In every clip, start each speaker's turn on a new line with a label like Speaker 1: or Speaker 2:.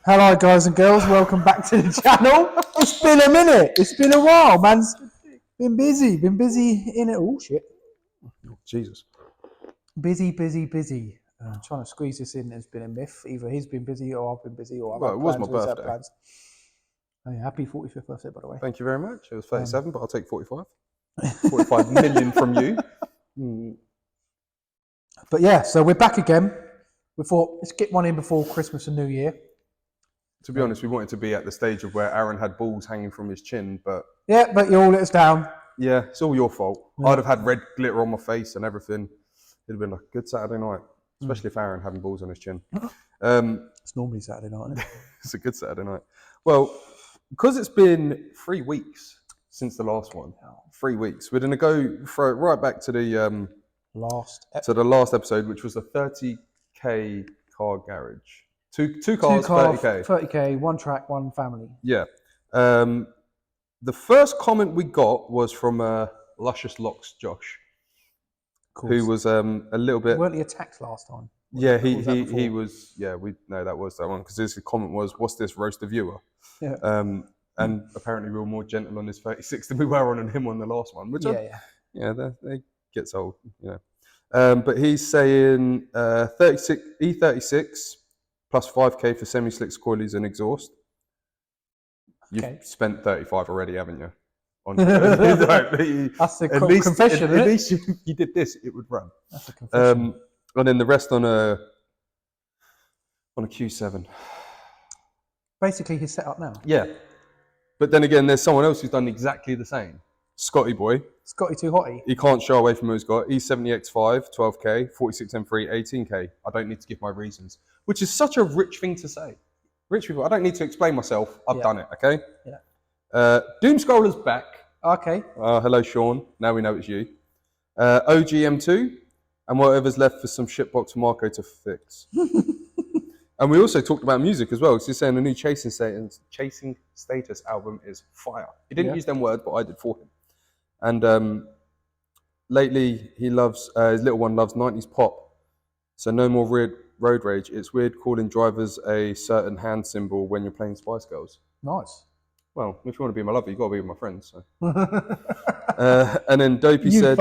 Speaker 1: Hello, guys and girls. Welcome back to the channel. It's been a minute. It's been a while, man. Been busy. Been busy in it. Oh shit.
Speaker 2: Oh, Jesus.
Speaker 1: Busy. Trying to squeeze this in has been a myth. Either he's been busy or I've been busy or I've
Speaker 2: Well,
Speaker 1: had
Speaker 2: it was
Speaker 1: plans
Speaker 2: my
Speaker 1: or he's had
Speaker 2: birthday.
Speaker 1: plans. Oh, yeah, happy 45th birthday, by the way.
Speaker 2: Thank you very much. It was 37, but I'll take 45. 45 million from you.
Speaker 1: But yeah, so we're back again. We thought let's get one in before Christmas and New Year.
Speaker 2: To be honest, we wanted to be at the stage of where Aaron had balls hanging from his chin, but
Speaker 1: Yeah, but you all let us down.
Speaker 2: yeah, it's all your fault.
Speaker 1: Yeah.
Speaker 2: I'd have had red glitter on my face and everything. It'd have been a good Saturday night, especially if Aaron having balls on his chin.
Speaker 1: It's normally Saturday night, isn't it?
Speaker 2: It's a good Saturday night. Well, because it's been 3 weeks since the last one, 3 weeks, we're going to throw it right back to the
Speaker 1: last
Speaker 2: episode, which was the 30k car garage. Two cars, 30k.
Speaker 1: 30k, one track, one family.
Speaker 2: Yeah. The first comment we got was from Luscious Locks Josh, who was a little bit.
Speaker 1: Weren't he attacked last time?
Speaker 2: Yeah, he was. Yeah, that was that one because his comment was, "What's this, roast a viewer?"
Speaker 1: Yeah.
Speaker 2: And apparently we were more gentle on his 36 than we were on him on the last one, which they gets old, you know. But he's saying 36 E36 plus 5k for semi-slicks, coilies, and exhaust. You've spent 35 already, haven't you?
Speaker 1: That's a confession,
Speaker 2: at least if you did this, it would run.
Speaker 1: That's a confession.
Speaker 2: And then the rest on a Q7.
Speaker 1: Basically, his setup now.
Speaker 2: Yeah. But then again, there's someone else who's done exactly the same. Scotty boy.
Speaker 1: Scotty too hotty.
Speaker 2: He can't shy away from who he's got. E70X5, 12k, 46M3, 18k. I don't need to give my reasons, which is such a rich thing to say. Rich people, I don't need to explain myself. I've done it, okay?
Speaker 1: Yeah.
Speaker 2: Doom Scroller's back.
Speaker 1: Okay.
Speaker 2: Hello, Sean. Now we know it's you. OGM2, and whatever's left for some shitbox for Marco to fix. And we also talked about music as well, because he's saying the new Chasing Status album is fire. He didn't use them words, but I did for him. And lately, he loves his little one loves 90s pop. So no more road rage. It's weird calling drivers a certain hand symbol when you're playing Spice Girls.
Speaker 1: Nice.
Speaker 2: Well, if you want to be my lover, you've got to be with my friends. So. And then Dopey said...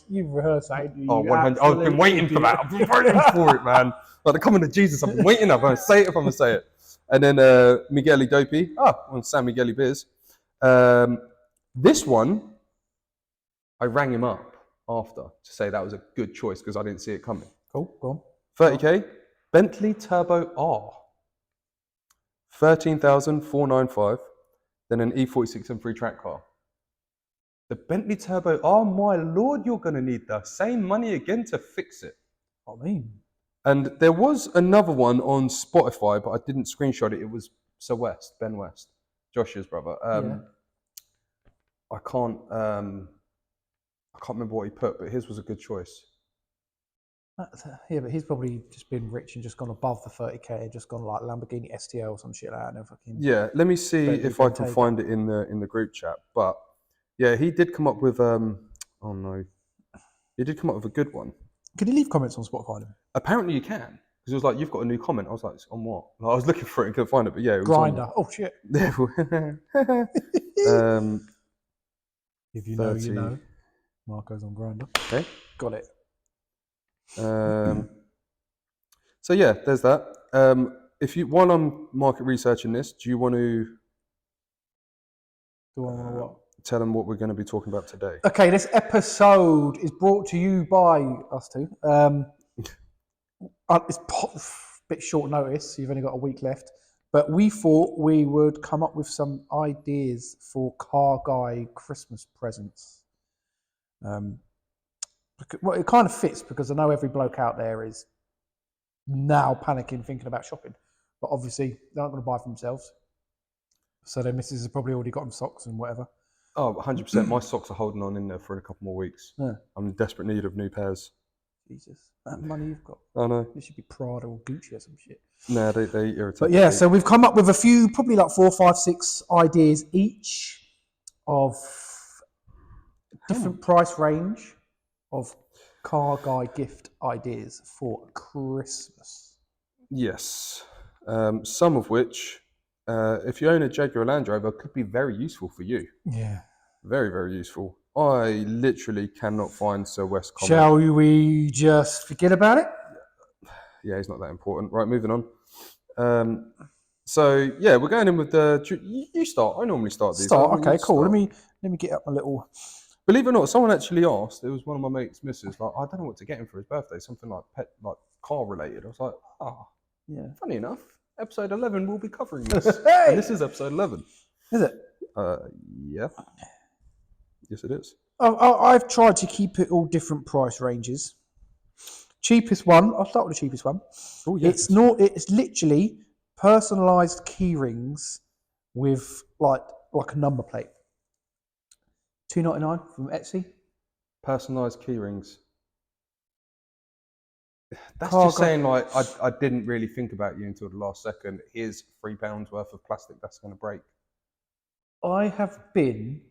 Speaker 1: You've rehearsed that.
Speaker 2: Oh, 100. I've been waiting for that. I've been waiting for it, man. Like the coming of Jesus, I've been waiting. I'm going to say it if I'm going to say it. And then Migueli Dopey. On San Migueli Biz. This one, I rang him up after to say that was a good choice because I didn't see it coming.
Speaker 1: Cool, go on.
Speaker 2: 30k, Bentley Turbo R. 13,495. Then an E46 M3 track car. The Bentley Turbo R, my lord, you're going to need the same money again to fix it.
Speaker 1: I mean.
Speaker 2: And there was another one on Spotify, but I didn't screenshot it. It was Sir West, Ben West, Josh's brother. I can't remember what he put, but his was a good choice.
Speaker 1: Yeah, but he's probably just been rich and just gone above the 30k, just gone like Lamborghini STL or some shit like that. And fucking
Speaker 2: let me see if I can find it in the group chat. But yeah, he did come up with he did come up with a good one.
Speaker 1: Can you leave comments on Spotify?
Speaker 2: Apparently you can. Because it was like, you've got a new comment. I was like, on what? Like, I was looking for it and couldn't find it, but yeah, it was
Speaker 1: Grinder. Oh shit. If you know, you know. Marco's on Grinder.
Speaker 2: Okay.
Speaker 1: Got it.
Speaker 2: So yeah, there's that. While I'm market researching this, do you want to tell them what we're going to be talking about today?
Speaker 1: Okay, this episode is brought to you by us two. It's a bit short notice, so you've only got a week left. But we thought we would come up with some ideas for car guy Christmas presents. Well, it kind of fits because I know every bloke out there is now panicking, thinking about shopping. But obviously, they're not going to buy for themselves. So their missus has probably already got them socks and whatever.
Speaker 2: Oh, 100%. My socks are holding on in there for a couple more weeks. Yeah. I'm in desperate need of new pairs.
Speaker 1: Jesus. That money you've got.
Speaker 2: I know.
Speaker 1: You should be Prada or Gucci or some shit.
Speaker 2: Nah, they irritate
Speaker 1: me. But yeah, so we've come up with a few, probably like 4, 5, 6 ideas each of different price range of car guy gift ideas for Christmas.
Speaker 2: Yes. Some of which, if you own a Jaguar Land Rover, could be very useful for you.
Speaker 1: Yeah.
Speaker 2: Very, very useful. I literally cannot find Sir West comment.
Speaker 1: Shall we just forget about it?
Speaker 2: Yeah, he's not that important. Right, moving on. So yeah, we're going in with the. You start. I normally start these.
Speaker 1: Okay, cool. Let me get up my little.
Speaker 2: Believe it or not, someone actually asked. It was one of my mates' missus. Like, I don't know what to get him for his birthday. Something like car related. I was like,
Speaker 1: Yeah.
Speaker 2: Funny enough, episode 11 will be covering this,
Speaker 1: Hey!
Speaker 2: and this is episode 11.
Speaker 1: Is it?
Speaker 2: Yeah. Yes, it is.
Speaker 1: I've tried to keep it all different price ranges. Cheapest one. I'll start with the cheapest one.
Speaker 2: Oh yeah.
Speaker 1: It's literally personalised key rings with like a number plate. $2.99 from Etsy.
Speaker 2: Personalised key rings. That's
Speaker 1: Cargo.
Speaker 2: just saying, like, I didn't really think about you until the last second. Here's £3 worth of plastic that's going to break.
Speaker 1: I have been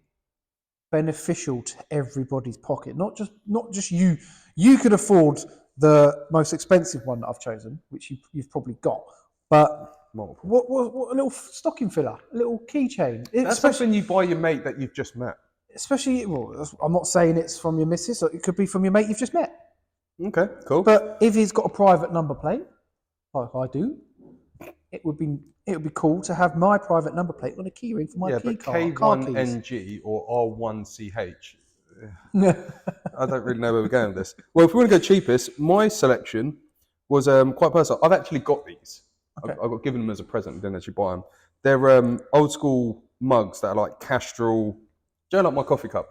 Speaker 1: beneficial to everybody's pocket, not just you. You could afford the most expensive one that I've chosen, which you've probably got, but
Speaker 2: Multiple.
Speaker 1: What a little stocking filler, a little keychain.
Speaker 2: That's something you buy your mate that you've just met.
Speaker 1: Especially, well, I'm not saying it's from your missus, it could be from your mate you've just met.
Speaker 2: Okay, cool.
Speaker 1: But if he's got a private number plate, like I do, it would be cool to have my private number plate on a key ring for my key car keys.
Speaker 2: K1NG or R1CH. I don't really know where we're going with this. Well, if we want to go cheapest, my selection was quite personal. I've actually got these.
Speaker 1: Okay.
Speaker 2: I got given them as a present. Didn't actually buy them. They're old school mugs that are like Castrol. Do you know, like my coffee cup?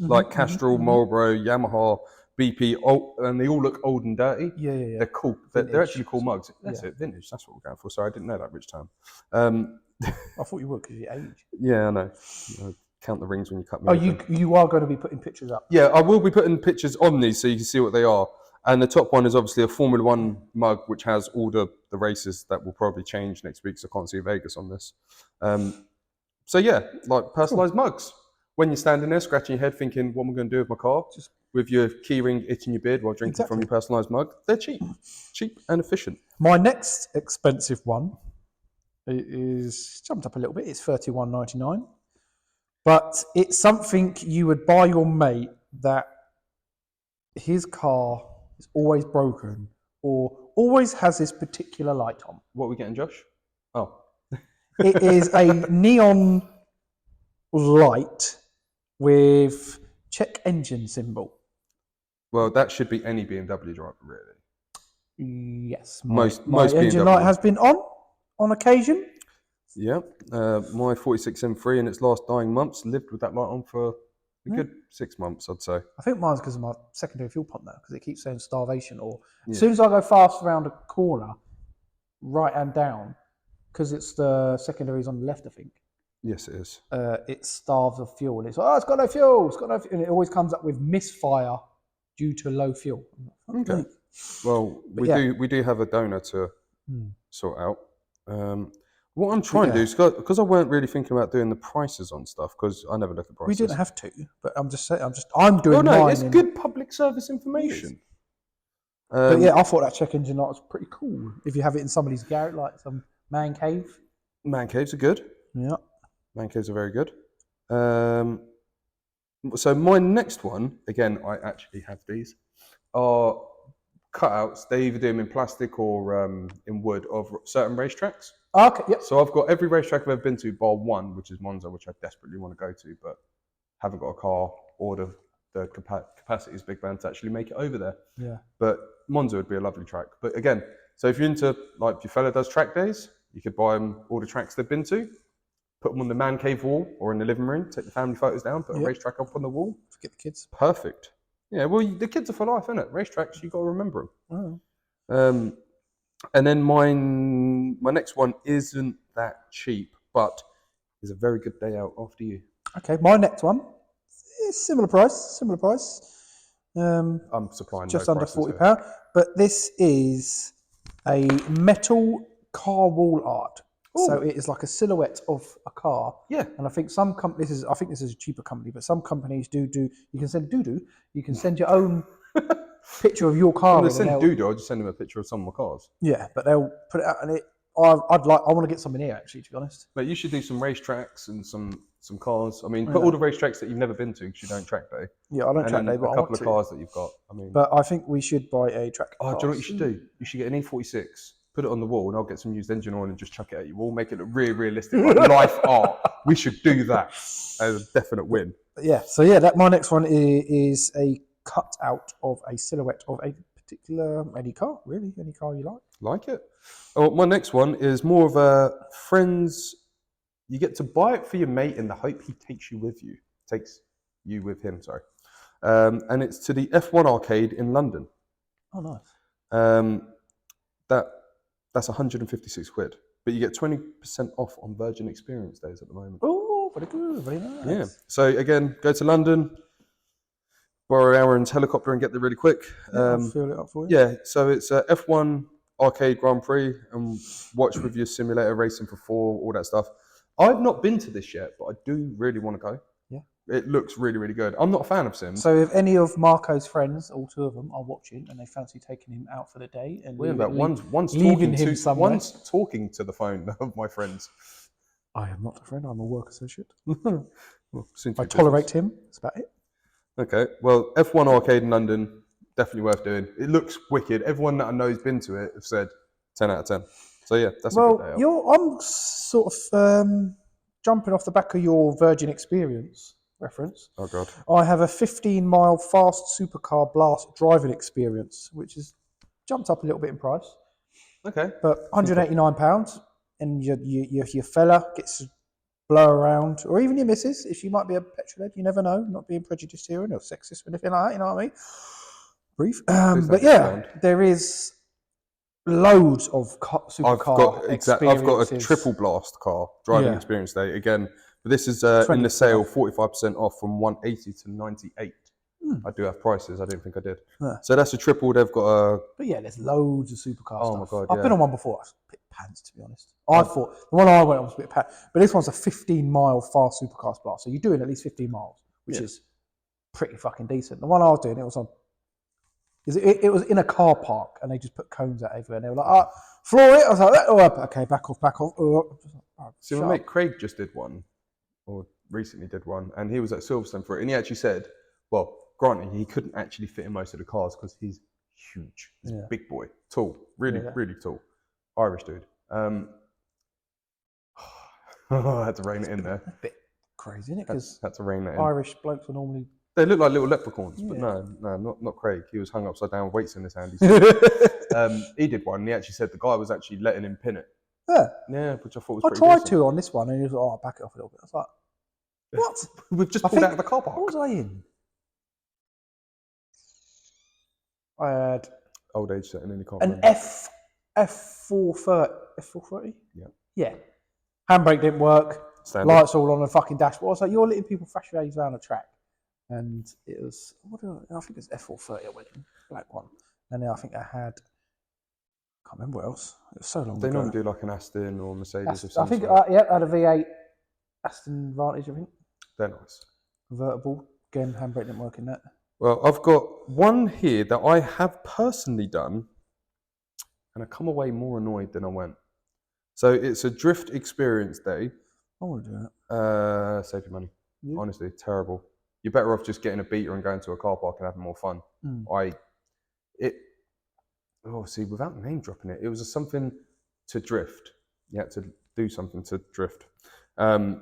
Speaker 2: Like Castrol, Marlboro, Yamaha, BP, and they all look old and dirty.
Speaker 1: Yeah.
Speaker 2: They're cool. They're actually cool mugs. That's it, vintage. That's what we're going for. Sorry, I didn't know that, Rich Town.
Speaker 1: I thought you would because of your age.
Speaker 2: Yeah, I know. I count the rings when you cut me.
Speaker 1: Oh,
Speaker 2: open.
Speaker 1: you are going to be putting pictures up?
Speaker 2: Yeah, I will be putting pictures on these so you can see what they are. And the top one is obviously a Formula One mug, which has all the races that will probably change next week. So I can't see Vegas on this. So yeah, like personalised mugs. When you're standing there scratching your head thinking, what am I going to do with my car? Just with your key ring itching your beard while drinking from your personalised mug. They're cheap and efficient.
Speaker 1: My next expensive one is jumped up a little bit. It's $31.99. But it's something you would buy your mate that his car is always broken or always has this particular light on.
Speaker 2: What are we getting, Josh? Oh.
Speaker 1: It is a neon light with check engine symbol.
Speaker 2: Well, that should be any BMW driver, really.
Speaker 1: Yes.
Speaker 2: Most
Speaker 1: engine
Speaker 2: BMW.
Speaker 1: light has been on occasion.
Speaker 2: Yeah. My 46 M3 in its last dying months lived with that light on for a good 6 months, I'd say.
Speaker 1: I think mine's because of my secondary fuel pump now, because it keeps saying starvation. Or as soon as I go fast around a corner, right and down, because it's the secondaries on the left, I think.
Speaker 2: Yes, it is.
Speaker 1: It starves of fuel. It's like, it's got no fuel. It's got no fuel. And it always comes up with misfire due to low fuel.
Speaker 2: Okay. Well, we do have a donor to sort out. What I'm trying to do is, because I weren't really thinking about doing the prices on stuff, because I never look at prices.
Speaker 1: We didn't have to, but I'm just saying. I'm doing.
Speaker 2: Oh no,
Speaker 1: mine
Speaker 2: it's good public service information.
Speaker 1: But yeah, I thought that check engine light was pretty cool. If you have it in somebody's garage, like some man cave.
Speaker 2: Man caves are good.
Speaker 1: Yeah.
Speaker 2: Man caves are very good. So my next one, again, I actually have these, are cutouts. They either do them in plastic or in wood of certain racetracks.
Speaker 1: Okay, yep.
Speaker 2: So I've got every racetrack I've ever been to, bar one, which is Monza, which I desperately want to go to, but haven't got a car or the capacity is big band to actually make it over there.
Speaker 1: Yeah.
Speaker 2: But Monza would be a lovely track. But again, so if you're into, like, if your fella does track days, you could buy them all the tracks they've been to, put them on the man cave wall or in the living room, take the family photos down, put a racetrack up on the wall.
Speaker 1: Forget the kids.
Speaker 2: Perfect. Yeah, well, the kids are for life, innit? Racetracks, you've got to remember them.
Speaker 1: Oh.
Speaker 2: And then my next one isn't that cheap, but is a very good day out after you.
Speaker 1: Okay, my next one is similar price.
Speaker 2: I'm supplying
Speaker 1: just
Speaker 2: no
Speaker 1: under
Speaker 2: prices
Speaker 1: £40, but this is a metal car wall art. Ooh. So it is like a silhouette of a car.
Speaker 2: Yeah.
Speaker 1: And I think some companies, I think this is a cheaper company, but some companies do. You can send you can send your own picture of your car.
Speaker 2: When they send I'll just send them a picture of some of my cars.
Speaker 1: Yeah, but they'll put it out, and I want to get something here actually, to be honest.
Speaker 2: But you should do some racetracks and some cars. I mean, put all the racetracks that you've never been to because you don't track day.
Speaker 1: Yeah, I don't track day, but
Speaker 2: a couple of cars that you've got. I mean,
Speaker 1: but I think we should buy a track.
Speaker 2: Oh, do you know what you should do? You should get an E46, put it on the wall, and I'll get some used engine oil and just chuck it at you. We'll make it look really realistic, like life art. We should do that as a definite win.
Speaker 1: Yeah. So yeah, my next one is a cut out of a silhouette of a particular any car you like.
Speaker 2: Like it. Oh, my next one is more of a friends. You get to buy it for your mate in the hope he takes you with him. Sorry. And it's to the F1 arcade in London.
Speaker 1: Oh, nice.
Speaker 2: That's 156 quid, but you get 20% off on Virgin Experience days at the moment.
Speaker 1: Oh, very good, very nice.
Speaker 2: Yeah. So again, go to London, borrow Aaron's helicopter, and get there really quick.
Speaker 1: I'll fill it up for you.
Speaker 2: Yeah. So it's a F1 arcade Grand Prix, and watch with your simulator racing for 4, all that stuff. I've not been to this yet, but I do really want to go.
Speaker 1: Yeah.
Speaker 2: It looks really, really good. I'm not a fan of Sims.
Speaker 1: So if any of Marco's friends, all 2 of them, are watching and they fancy taking him out for the day and
Speaker 2: one's
Speaker 1: leaving
Speaker 2: talking
Speaker 1: him somewhere.
Speaker 2: One's talking to the phone of my friends.
Speaker 1: I am not a friend. I'm a work associate.
Speaker 2: Well,
Speaker 1: I tolerate him. That's about it.
Speaker 2: Okay. Well, F1 arcade in London, definitely worth doing. It looks wicked. Everyone that I know has been to it have said 10 out of 10. So yeah, that's a good day out.
Speaker 1: I'm sort of jumping off the back of your Virgin Experience reference.
Speaker 2: Oh God.
Speaker 1: I have a 15-mile fast supercar blast driving experience, which has jumped up a little bit in price.
Speaker 2: Okay.
Speaker 1: But £189, and your fella gets to blow around, or even your missus, if she might be a petrolhead, you never know. Not being prejudiced here, or sexist or anything like that. You know what I mean? Brief. But yeah, there is loads of supercar experiences.
Speaker 2: I've got a triple blast car driving experience day again. But this is in the sale, 45% off from 180 to 98. I do have prices. I didn't think I did. Yeah. So that's a triple. They've got a.
Speaker 1: But yeah, there's loads of supercar stuff.
Speaker 2: My God!
Speaker 1: I've been on one before. I was a bit pants, to be honest. I thought the one I went on was a bit pants, but this one's a 15-mile fast supercar blast. So you're doing at least 15 miles, which is pretty fucking decent. The one I was doing, it was on. It was in a car park, and they just put cones out everywhere. And they were like, floor it. I was like, okay, back off.
Speaker 2: See, my mate Craig just did one, or recently did one, and he was at Silverstone for it. And he actually said, well, granted, he couldn't actually fit in most of the cars because he's huge. He's a big boy, tall, really tall. Irish dude. I had to rein it in there.
Speaker 1: A bit crazy, isn't it? Because
Speaker 2: had to rein it in.
Speaker 1: Irish blokes are normally...
Speaker 2: They look like little leprechauns, but no, not Craig. He was hung upside down with weights in his hand. He did one, and he actually said the guy was actually letting him pin it. Yeah, which I thought was pretty
Speaker 1: I tried
Speaker 2: decent.
Speaker 1: to on this one, and he was like, I'll back it off a little bit. I was like, what?
Speaker 2: We've just pulled out of the car park.
Speaker 1: What was I in? I had...
Speaker 2: Old age setting in the car.
Speaker 1: An F430. F430?
Speaker 2: Yeah.
Speaker 1: Yeah. Handbrake didn't work.
Speaker 2: Standard.
Speaker 1: Lights all on the fucking dashboard. I was like, you're letting people thrash your age around the track. And it was, I think it was F430 I went in, black one. And then I think I had, I can't remember what else. It was so long ago.
Speaker 2: They normally do like an Aston or Mercedes or
Speaker 1: I
Speaker 2: something.
Speaker 1: think, I had a V8 Aston Vantage, I think.
Speaker 2: They're nice.
Speaker 1: Convertible. Again, handbrake didn't work in that.
Speaker 2: Well, I've got one here that I have personally done, and I come away more annoyed than I went. So it's a drift experience day.
Speaker 1: I want to do that.
Speaker 2: Save your money. Yeah. Honestly, terrible. You're better off just getting a beater and going to a car park and having more fun. See, without name dropping it, it was something to drift. You had to do something to drift. I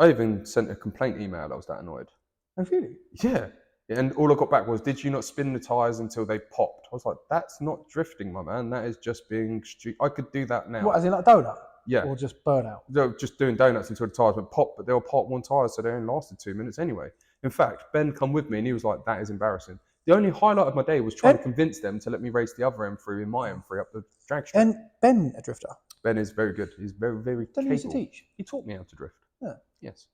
Speaker 2: even sent a complaint email. I was that annoyed.
Speaker 1: Oh, really?
Speaker 2: Yeah. And all I got back was, did you not spin the tyres until they popped? I was like, that's not drifting, my man. That is just being stupid. I could do that now.
Speaker 1: What, as in like donut?
Speaker 2: Yeah.
Speaker 1: Or just burnout?
Speaker 2: No, just doing donuts until the tyres went pop, but they were part one tyres, so they only lasted 2 minutes anyway. In fact, Ben come with me and he was like, that is embarrassing. The only highlight of my day was trying to convince them to let me race the other M3 in my M3 up the drag strip.
Speaker 1: And Ben a drifter?
Speaker 2: Ben is very good. He's very, very capable.
Speaker 1: Did he used to teach?
Speaker 2: He taught me how to drift.
Speaker 1: Yeah.
Speaker 2: Yes.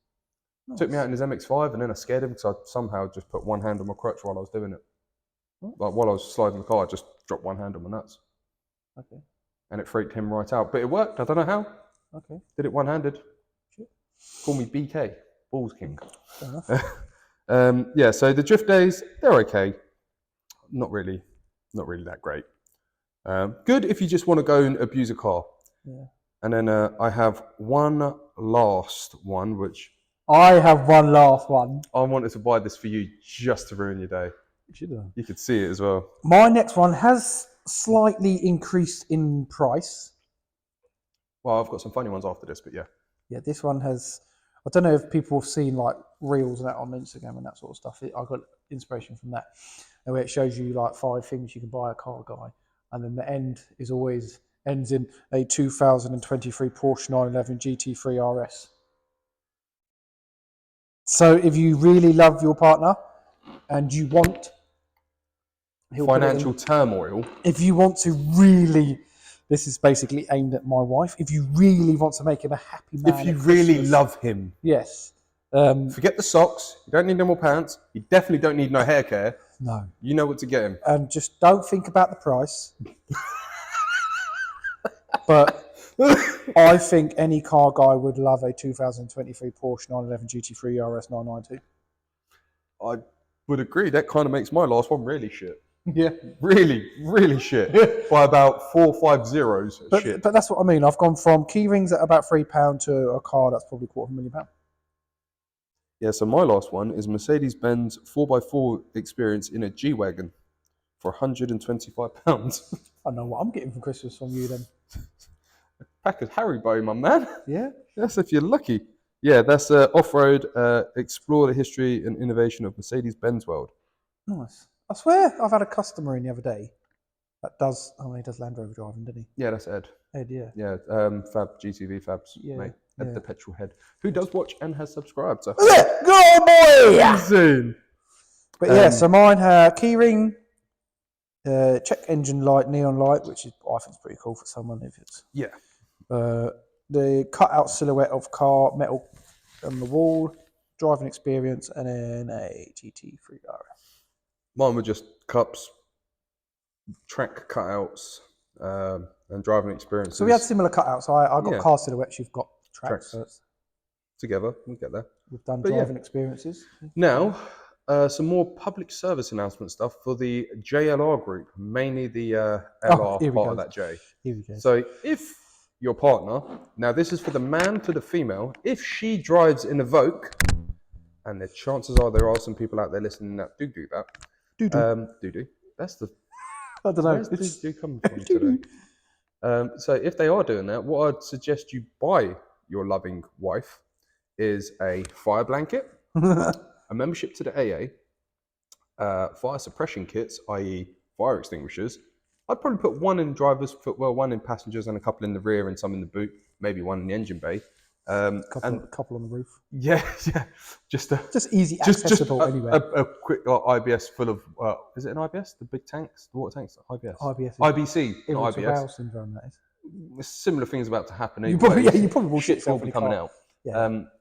Speaker 1: Nice.
Speaker 2: Took me out in his MX-5 and then I scared him because I somehow just put one hand on my crutch while I was doing it. Like while I was sliding the car, I just dropped one hand on my nuts.
Speaker 1: Okay. And
Speaker 2: it freaked him right out. But it worked. I don't know how.
Speaker 1: Okay.
Speaker 2: Did it one-handed.
Speaker 1: Shit.
Speaker 2: Call me BK, Balls King.
Speaker 1: Fair enough.
Speaker 2: Yeah, so the drift days, they're okay. Not really that great. Good if you just want to go and abuse a car.
Speaker 1: Yeah.
Speaker 2: And then I have one last one, which
Speaker 1: I have one last one.
Speaker 2: I wanted to buy this for you just to ruin your day. You could see it as well.
Speaker 1: My next one has slightly increased in price.
Speaker 2: Well, I've got some funny ones after this, but yeah.
Speaker 1: Yeah, this one has. I don't know if people have seen like reels and that on Instagram and that sort of stuff. I got inspiration from that, where it shows you like 5 things you can buy a car guy, and then the end is always ends in a 2023 Porsche 911 GT3 RS. So if you really love your partner and you want
Speaker 2: Financial turmoil.
Speaker 1: if you want to really, this is basically aimed at my wife. If you really want to make him a happy man,
Speaker 2: If you really love him,
Speaker 1: yes.
Speaker 2: Forget the socks. You don't need no more pants. You definitely don't need no hair care.
Speaker 1: No.
Speaker 2: You know what to get him.
Speaker 1: And just don't think about the price. But I think any car guy would love a 2023 Porsche 911 GT3 RS 992.
Speaker 2: I would agree. That kind of makes my last one really shit.
Speaker 1: Yeah.
Speaker 2: Really, really shit. By about 4 or 5 zeros. Shit.
Speaker 1: But that's what I mean. I've gone from key rings at about £3 to a car that's probably £250,000.
Speaker 2: Yeah, so my last one is Mercedes-Benz 4x4 experience in a G-Wagon for £125.
Speaker 1: I don't know what I'm getting for Christmas from you then.
Speaker 2: Pack of Haribo, my man.
Speaker 1: Yeah?
Speaker 2: That's if you're lucky. Yeah, that's off-road, explore the history and innovation of Mercedes-Benz world.
Speaker 1: Nice. I swear I've had a customer in the other day that does, he does Land Rover driving, didn't he?
Speaker 2: Yeah, that's Ed.
Speaker 1: Ed, yeah.
Speaker 2: Yeah, Fab, GTV Fabs,
Speaker 1: Yeah,
Speaker 2: mate. Ed
Speaker 1: yeah.
Speaker 2: the petrol head, who does watch and has subscribed. So
Speaker 1: Go boy!
Speaker 2: insane.
Speaker 1: But yeah, so mine had keyring, check engine light, neon light, which is I think is pretty cool for someone if it's
Speaker 2: Yeah.
Speaker 1: the cutout silhouette of car metal on the wall, driving experience, and then a GT3 RS.
Speaker 2: Mine were just cups, track cutouts, and driving experiences.
Speaker 1: So we had similar cutouts. I got
Speaker 2: Yeah.
Speaker 1: car silhouettes. You've got tracks. So
Speaker 2: Together, we'll get there.
Speaker 1: we've done
Speaker 2: But yeah.
Speaker 1: driving experiences.
Speaker 2: Now, some more public service announcement stuff for the JLR group, mainly the LR
Speaker 1: here we
Speaker 2: part
Speaker 1: go.
Speaker 2: of that J.
Speaker 1: Here we go.
Speaker 2: So if your partner, now this is for the man to the female, if she drives in a Vogue, and the chances are there are some people out there listening that do that. Do. That's the...
Speaker 1: I don't know.
Speaker 2: Where's do coming from today? So if they are doing that, what I'd suggest you buy your loving wife is a fire blanket, a membership to the AA, fire suppression kits, i.e. fire extinguishers. I'd probably put one in driver's footwell, one in passengers, and a couple in the rear and some in the boot, maybe one in the engine bay.
Speaker 1: couple on the roof.
Speaker 2: Yeah. Just
Speaker 1: easy accessible anyway.
Speaker 2: A quick IBS full of, is it an IBS? The big tanks? The water tanks? IBS?
Speaker 1: IBS.
Speaker 2: IBC, not IBS.
Speaker 1: Syndrome, that is.
Speaker 2: Similar things about to happen.
Speaker 1: You probably will shit
Speaker 2: will
Speaker 1: yourself
Speaker 2: be coming out.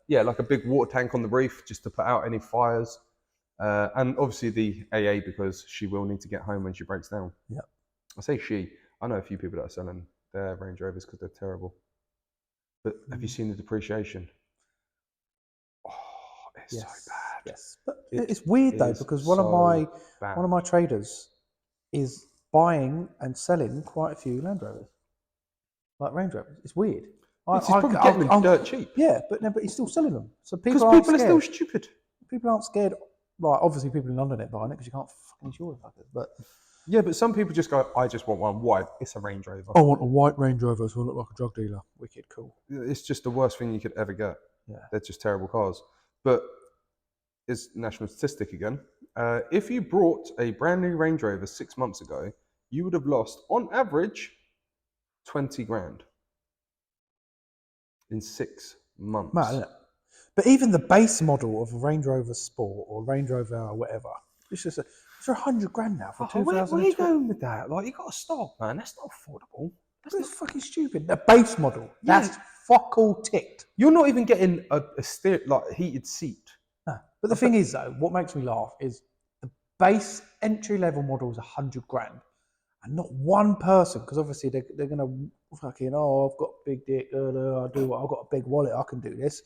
Speaker 2: Yeah, like a big water tank on the roof just to put out any fires. And obviously the AA because she will need to get home when she breaks down.
Speaker 1: Yeah.
Speaker 2: I say she. I know a few people that are selling their Range Rovers because they're terrible. But have you seen the depreciation? Oh, it's so bad.
Speaker 1: Yes, but it's weird though because one of my traders is buying and selling quite a few Land Rovers, like Range Rovers. It's weird.
Speaker 2: He's probably getting them dirt cheap.
Speaker 1: Yeah, but he's still selling them. So
Speaker 2: because people are still stupid.
Speaker 1: People aren't scared. Like obviously people in London ain't buying it because you can't fucking insure it. But
Speaker 2: yeah, but some people just go, I just want one. Why? It's a Range Rover.
Speaker 1: I want a white Range Rover so I look like a drug dealer. Wicked cool.
Speaker 2: It's just the worst thing you could ever get.
Speaker 1: Yeah.
Speaker 2: They're just terrible cars. But it's national statistic again. If you brought a brand new Range Rover 6 months ago, you would have lost, on average, 20 grand in 6 months.
Speaker 1: Mad, isn't it? But even the base model of a Range Rover Sport or Range Rover whatever, it's just it's for 100 grand now for 2020.
Speaker 2: Where are you going with that? Like, you got to stop, man. That's not affordable.
Speaker 1: That's fucking stupid. The base model, that's fuck all ticked.
Speaker 2: You're not even getting a heated seat.
Speaker 1: No. But the thing is, though, what makes me laugh is the base entry level model is 100 grand, and not one person, because obviously they're gonna fucking I've got a big dick, I've got a big wallet, I can do this.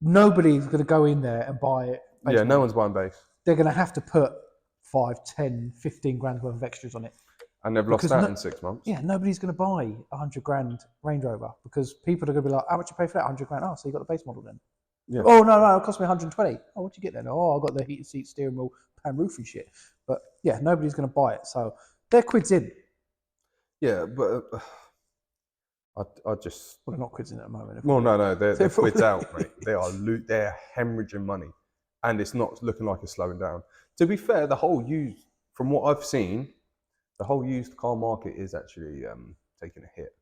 Speaker 1: Nobody's gonna go in there and buy it.
Speaker 2: No one's buying base.
Speaker 1: They're gonna have to put 5, 10, 15 grand worth of extras on it.
Speaker 2: And they've lost
Speaker 1: Because
Speaker 2: out
Speaker 1: no-
Speaker 2: in 6 months.
Speaker 1: Yeah, nobody's going to buy a 100 grand Range Rover because people are going to be like, how much you pay for that? 100 grand. Oh, so you got the base model then.
Speaker 2: Yeah.
Speaker 1: Oh, no, it cost me 120. Oh, what'd you get then? Oh, I got the heated seat, steering wheel, pan roof and shit. But yeah, nobody's going to buy it. So they're quids in.
Speaker 2: Yeah, but I just...
Speaker 1: Well, they're not quids in at the moment.
Speaker 2: Well, no, they're quids
Speaker 1: probably-
Speaker 2: out, mate. They're hemorrhaging money. And it's not looking like it's slowing down. To be fair, from what I've seen, the whole used car market is actually taking a hit.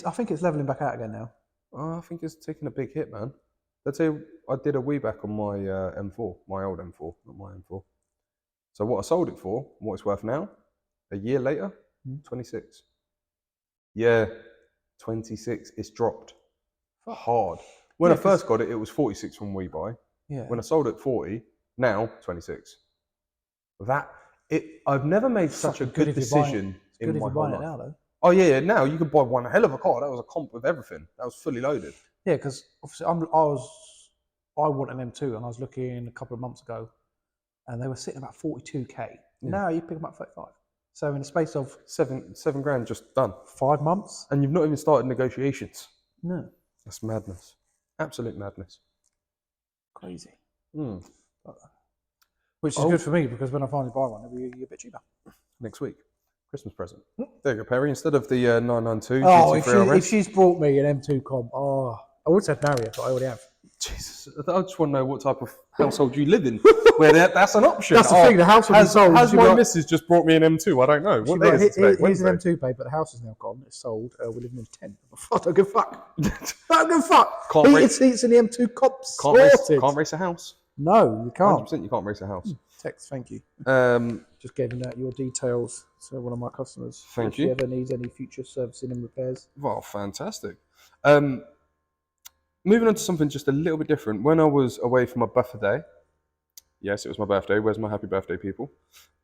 Speaker 1: I think it's leveling back out again now.
Speaker 2: I think it's taking a big hit, man. Let's say I did a back on my M4, my old M4, not my M4. So what I sold it for, what it's worth now, a year later, 26. Yeah, 26. It's dropped hard. When I first got it, it was 46 from WeBuy.
Speaker 1: Yeah.
Speaker 2: When I sold it 40, now 26. I've never made such a good decision in my whole life.
Speaker 1: Now, though.
Speaker 2: Oh yeah, now you could buy one hell of a car. That was a comp with everything. That was fully loaded.
Speaker 1: Yeah, because obviously I want an M2 and I was looking a couple of months ago and they were sitting about 42k. Yeah. Now you pick them up 35. So in the space of
Speaker 2: seven grand just done.
Speaker 1: 5 months.
Speaker 2: And you've not even started negotiations.
Speaker 1: No.
Speaker 2: That's madness. Absolute madness.
Speaker 1: Crazy.
Speaker 2: Which
Speaker 1: is good for me because when I finally buy one, it'll be a bit cheaper.
Speaker 2: Next week. Christmas present. There you go, Perry. Instead of the 992
Speaker 1: GT3 if she's brought me an M2 comp, I would say marry her, but I already have.
Speaker 2: Jesus, I just want to know what type of household you live in, where that's an option.
Speaker 1: That's the thing, the house will be sold.
Speaker 2: Has my missus just brought me an M2? I don't know. What day is it today?
Speaker 1: Here's an M2, babe, but the house is now gone. It's sold. We're living in a tent. I don't give a fuck. Don't give a fuck. Heated seats in the M2 comps.
Speaker 2: Can't race a house.
Speaker 1: No, you can't.
Speaker 2: 100% you can't race a house.
Speaker 1: Text, thank you. Just giving out your details to one of my customers.
Speaker 2: Thank
Speaker 1: if
Speaker 2: you.
Speaker 1: If he ever needs any future servicing and repairs.
Speaker 2: Well, fantastic. Moving on to something just a little bit different. When I was away for my birthday, yes, it was my birthday. Where's my happy birthday, people?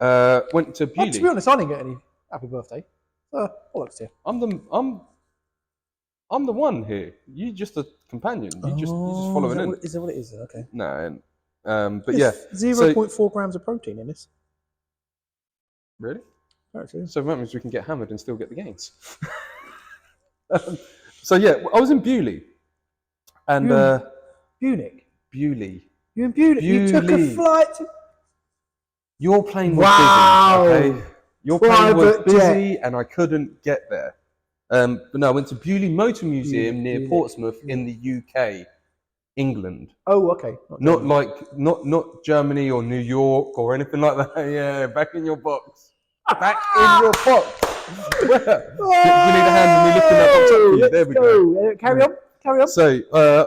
Speaker 2: Went to Beaulieu.
Speaker 1: To be honest, I didn't get any happy birthday. Bollocks to you.
Speaker 2: I'm the one here. You just a companion. You just following in.
Speaker 1: Is that what it is? Okay.
Speaker 2: No, but yeah.
Speaker 1: 0.4 grams of protein in this.
Speaker 2: Really?
Speaker 1: Actually.
Speaker 2: So that means we can get hammered and still get the gains. So yeah, I was in Beaulieu. And
Speaker 1: Munich.
Speaker 2: Beaulieu.
Speaker 1: You're in Beaulieu. You took a flight to...
Speaker 2: Your plane was busy. Okay? Your plane was busy and I couldn't get there. But no, I went to Beaulieu Motor Museum near Portsmouth in the UK, England.
Speaker 1: Oh, okay.
Speaker 2: Not Germany or New York or anything like that. Yeah, back in your box. Back in your box. You need a hand with me lifting that box up for you. There we go.
Speaker 1: Carry on.
Speaker 2: So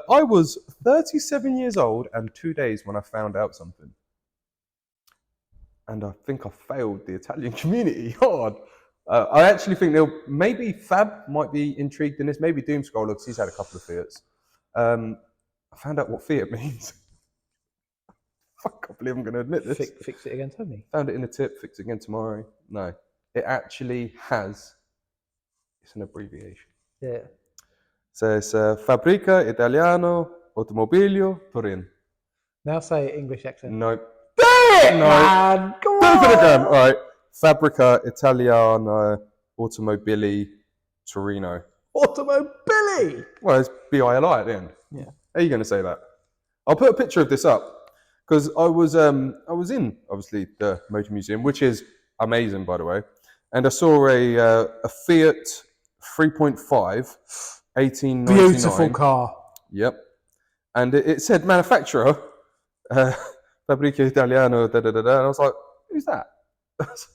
Speaker 2: I was 37 years old and 2 days when I found out something. And I think I failed the Italian community hard. I actually think maybe Fab might be intrigued in this, maybe Doomscroller, because he's had a couple of Fiats. I found out what Fiat means. I can't believe I'm going to admit this.
Speaker 1: Fix it again, Tony.
Speaker 2: Found it in a tip, fix it again tomorrow. No, it actually has, it's an abbreviation.
Speaker 1: Yeah.
Speaker 2: So it's Fabbrica Italiano Automobilio Turin.
Speaker 1: Now say English accent.
Speaker 2: No.
Speaker 1: Damn it, man! Go on!
Speaker 2: Do it again. All right. Fabbrica Italiano Automobili Torino.
Speaker 1: Automobili!
Speaker 2: Well, it's B-I-L-I at the end.
Speaker 1: Yeah.
Speaker 2: How are you going to say that? I'll put a picture of this up because I was in, obviously, the Motor Museum, which is amazing, by the way. And I saw a Fiat 3.5 1899.
Speaker 1: Beautiful car.
Speaker 2: Yep. And it said manufacturer, Fabbrica Italiano, and I was like, who's that?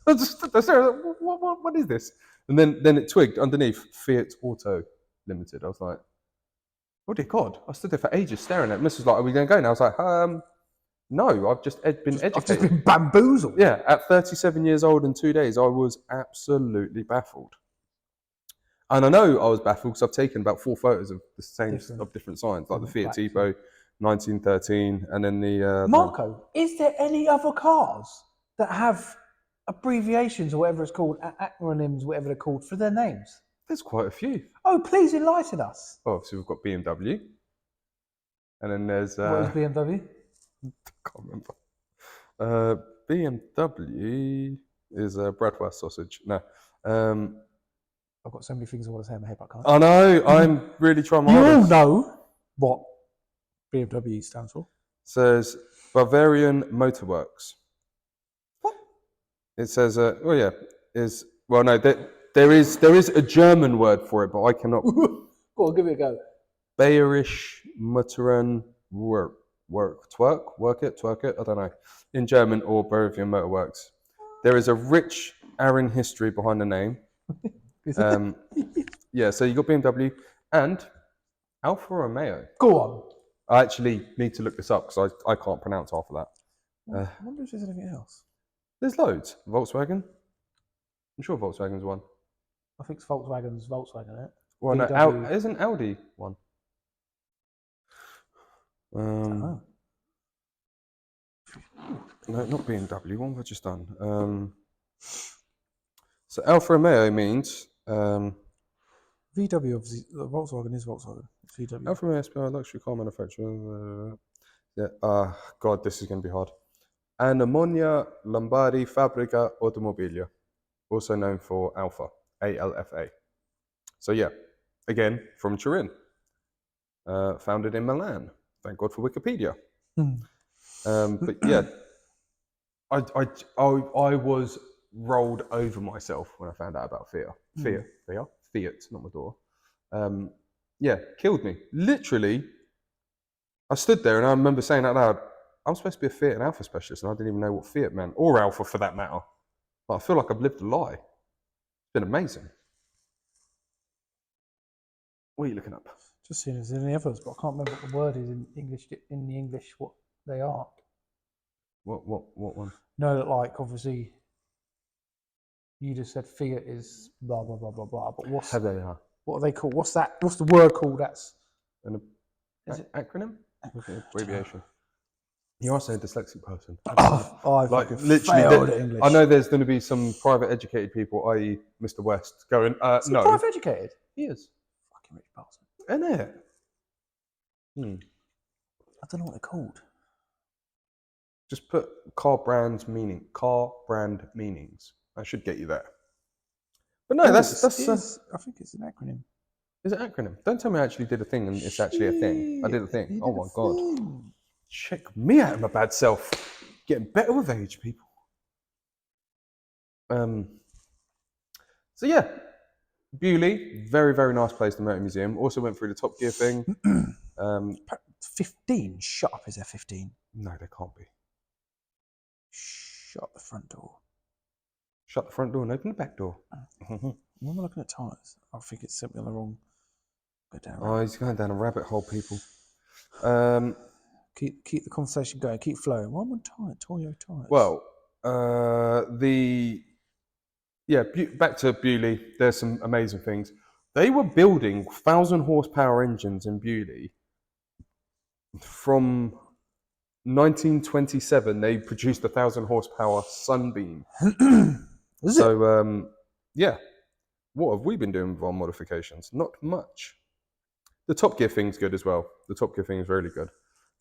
Speaker 2: I just stood there, what is this? And then it twigged underneath, Fiat Auto Limited. I was like, oh dear God. I stood there for ages staring at it. Miss was like, are we going to go now? I was like, no, I've just been educated.
Speaker 1: I've just been bamboozled.
Speaker 2: Yeah, at 37 years old and 2 days, I was absolutely baffled. And I know I was baffled because I've taken about 4 photos of the same of different signs, like the Fiat Tipo 1913, and then the
Speaker 1: Marco, is there any other cars that have abbreviations or whatever it's called, acronyms, whatever they're called, for their names?
Speaker 2: There's quite a few.
Speaker 1: Oh, please enlighten us.
Speaker 2: Oh, so we've got BMW, and then there's
Speaker 1: what is BMW?
Speaker 2: I can't remember. BMW. is Bradworth sausage. No.
Speaker 1: I've got so many things I want to say in my head, but I can't.
Speaker 2: I know. I'm really trying my
Speaker 1: You all
Speaker 2: hardest.
Speaker 1: know what BMW stands for.
Speaker 2: Says Bavarian Motorworks.
Speaker 1: What?
Speaker 2: It says, no, there is a German word for it, but I cannot.
Speaker 1: Go on, give it a go.
Speaker 2: Bayerisch Motoren work it, I don't know, in German, or Bavarian Motorworks. There is a rich Aron history behind the name.
Speaker 1: Is it?
Speaker 2: Yeah, so you got BMW and Alfa Romeo.
Speaker 1: Go on.
Speaker 2: I actually need to look this up because I can't pronounce half of that.
Speaker 1: I wonder if there's anything else.
Speaker 2: There's loads. Volkswagen. I'm sure Volkswagen's one.
Speaker 1: I think Volkswagen, isn't it?
Speaker 2: Well, no,
Speaker 1: VW.
Speaker 2: isn't Audi one? No, not BMW. What have I just done? So Alfa Romeo means
Speaker 1: VW, obviously, Volkswagen is Volkswagen. It's VW.
Speaker 2: Alfa Romeo is a luxury car manufacturer. God, this is going to be hard. Animonia Lombardi Fabbrica Automobilia, also known for Alfa, ALFA. So yeah, again from Turin, founded in Milan. Thank God for Wikipedia. But yeah, I was rolled over myself when I found out about Fiat, not my door. Yeah, killed me. Literally, I stood there and I remember saying out loud, I'm supposed to be a Fiat and Alpha specialist, and I didn't even know what Fiat meant, or Alpha for that matter. But I feel like I've lived a lie. It's been amazing. What are you looking up?
Speaker 1: Just seeing if there's any others, but I can't remember what the word is in English. In the English, what they are.
Speaker 2: What one?
Speaker 1: No, that like obviously. You just said Fiat is blah blah blah blah blah. But what are they called? What's that? What's the word called? That's
Speaker 2: is it acronym? Abbreviation. You are saying dyslexic person.
Speaker 1: I
Speaker 2: like
Speaker 1: literally failed at English.
Speaker 2: I know there's going to be some private educated people, i.e. Mr. West, going,
Speaker 1: is he
Speaker 2: no.
Speaker 1: private educated?
Speaker 2: He is.
Speaker 1: Fucking rich bastard.
Speaker 2: Isn't it?
Speaker 1: I don't know what they're called.
Speaker 2: Just put car brand meanings. I should get you there. But no, that's
Speaker 1: I think it's an acronym.
Speaker 2: Is it acronym? Don't tell me I actually did a thing and it's actually a thing. I did a thing. Oh my God. Check me out of my bad self. Getting better with age, people. So yeah, Bewley, very, very nice place, the Motor Museum. Also went through the Top Gear thing.
Speaker 1: 15? Shut up, is there 15?
Speaker 2: No, there can't be.
Speaker 1: Shut the front door.
Speaker 2: Shut the front door and open the back door.
Speaker 1: When am I looking at tyres? I think it's simply on the wrong. Go down.
Speaker 2: Oh, he's going down a rabbit hole, people.
Speaker 1: Keep the conversation going. Keep flowing. Why am I tired? Toyo tyres.
Speaker 2: Well, back to Bewley. There's some amazing things. They were building 1,000 horsepower engines in Bewley from 1927. They produced 1,000 horsepower Sunbeam. So, yeah. What have we been doing with our modifications? Not much. The Top Gear thing's good as well. The Top Gear thing is really good.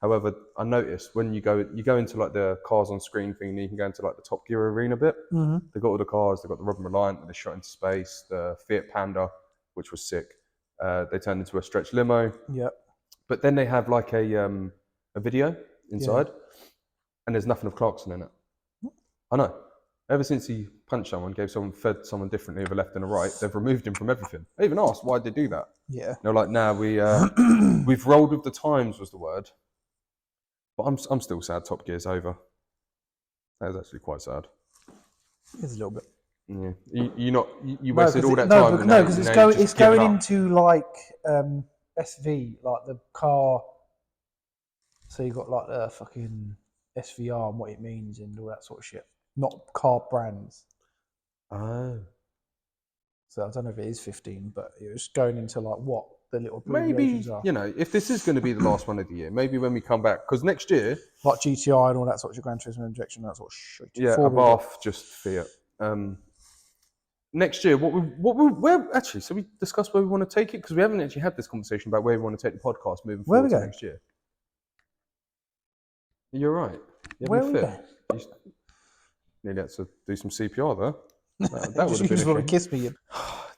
Speaker 2: However, I noticed when you go into like the cars on screen thing, and you can go into like the Top Gear arena bit.
Speaker 1: Mm-hmm.
Speaker 2: They've got all the cars. They've got the Robin Reliant that they shot into space. The Fiat Panda, which was sick. They turned into a stretch limo.
Speaker 1: Yep.
Speaker 2: But then they have like a video inside, and there's nothing of Clarkson in it. What? I know. Ever since he punched someone, fed someone differently with a left and a right, they've removed him from everything. I even asked why they do that.
Speaker 1: Yeah.
Speaker 2: They're like, nah, we've rolled with the times was the word. But I'm still sad Top Gear's over. That is actually quite sad.
Speaker 1: It's a little bit.
Speaker 2: Yeah. You wasted all that time.
Speaker 1: No, because it's going into like SV, like the car. So you got like the fucking SVR and what it means and all that sort of shit. Not car brands.
Speaker 2: Oh.
Speaker 1: So I don't know if it is 15, but it's going into like what the little abbreviations are.
Speaker 2: Maybe, if this is going to be the last one of the year, maybe when we come back, because next year...
Speaker 1: Like GTI and all that sort of Gran Turismo injection, that sort of shit.
Speaker 2: Yeah, above just Fiat. Next year, so we discussed where we want to take it, because we haven't actually had this conversation about where we want to take the podcast moving forward to next year. You're right.
Speaker 1: Where are we going?
Speaker 2: Nearly had to do some CPR there. That
Speaker 1: You
Speaker 2: would have been
Speaker 1: just
Speaker 2: a
Speaker 1: want
Speaker 2: shame.
Speaker 1: to kiss me.
Speaker 2: Do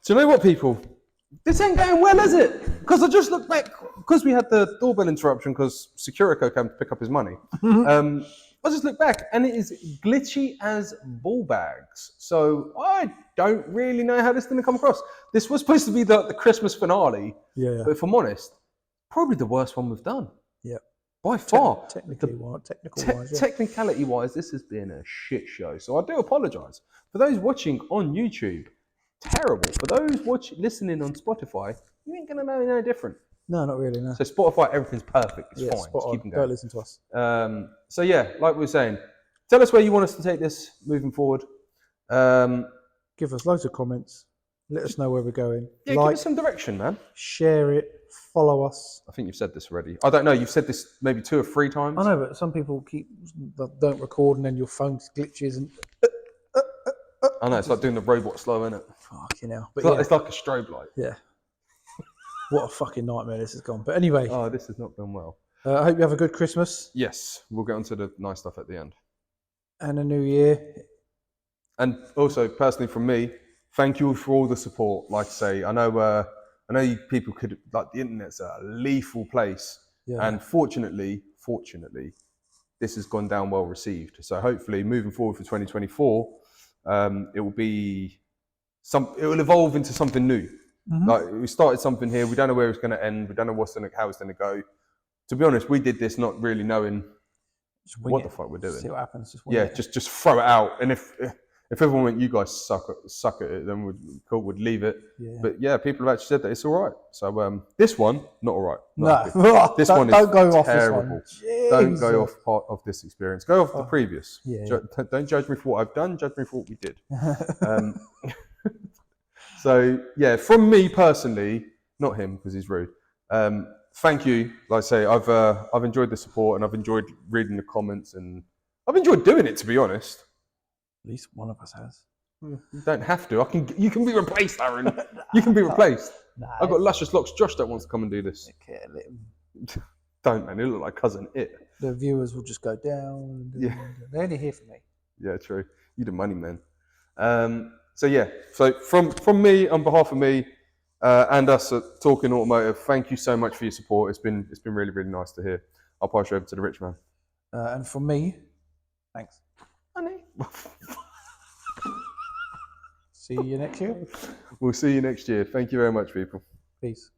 Speaker 2: you know what, people? This ain't going well, is it? Because I just looked back, because we had the doorbell interruption because Securico came to pick up his money. I just looked back and it is glitchy as ball bags. So I don't really know how this is going to come across. This was supposed to be the Christmas finale,
Speaker 1: Yeah.
Speaker 2: but if I'm honest, probably the worst one we've done.
Speaker 1: Yeah.
Speaker 2: By far.
Speaker 1: Technicality-wise,
Speaker 2: this has been a shit show. So I do apologise. For those watching on YouTube, terrible. For those listening on Spotify, you ain't going to know any different.
Speaker 1: No, not really, no.
Speaker 2: So Spotify, everything's perfect. It's fine.
Speaker 1: Spot
Speaker 2: Just keep
Speaker 1: on.
Speaker 2: them going.
Speaker 1: Don't listen to us.
Speaker 2: So yeah, like we were saying, tell us where you want us to take this moving forward.
Speaker 1: Give us loads of comments. Let us know where we're going.
Speaker 2: Yeah, give us some direction, man.
Speaker 1: Share it. Follow us.
Speaker 2: I think you've said this already. I don't know. You've said this maybe 2 or 3 times.
Speaker 1: I know, but some people don't record and then your phone glitches and.
Speaker 2: I know, it's like doing the robot slow, isn't it?
Speaker 1: Fucking hell. But
Speaker 2: It's like a strobe light.
Speaker 1: Yeah. What a fucking nightmare this has gone. But anyway.
Speaker 2: Oh, this has not gone well.
Speaker 1: I hope you have a good Christmas.
Speaker 2: Yes, we'll get onto the nice stuff at the end.
Speaker 1: And a new year.
Speaker 2: And also, personally from me, thank you for all the support. Like I say, I know you people could, like, the internet's a lethal place. Yeah. And fortunately, this has gone down well received. So hopefully, moving forward for 2024, it will evolve into something new. Mm-hmm. Like, we started something here. We don't know where it's going to end. We don't know how it's going to go. To be honest, we did this not really knowing what the fuck we're doing.
Speaker 1: See what happens.
Speaker 2: Just throw it out. And if everyone went, you guys suck at it, then we'd leave it. Yeah. But yeah, people have actually said that it's all right. So this one, not all right.
Speaker 1: No,
Speaker 2: this one is
Speaker 1: go
Speaker 2: terrible.
Speaker 1: Off this one.
Speaker 2: Don't go off part of this experience. Go off the previous.
Speaker 1: Yeah.
Speaker 2: Don't judge me for what I've done. Judge me for what we did. So yeah, from me personally, not him because he's rude. Thank you. Like I say, I've enjoyed the support and I've enjoyed reading the comments and I've enjoyed doing it, to be honest.
Speaker 1: At least one of us has.
Speaker 2: You don't have to. You can be replaced, Aaron. You can be replaced. I've got luscious locks. Josh don't want to come and do this. Don't, man. You look like cousin It.
Speaker 1: The viewers will just go down.
Speaker 2: Yeah.
Speaker 1: They're only here for me.
Speaker 2: Yeah, true. You the money man. So yeah. So from me, on behalf of me and us at Talking Automotive, thank you so much for your support. It's been really, really nice to hear. I'll pass you over to the rich man.
Speaker 1: And from me, thanks.
Speaker 2: Honey.
Speaker 1: See you next year.
Speaker 2: We'll see you next year. Thank you very much, people.
Speaker 1: Peace.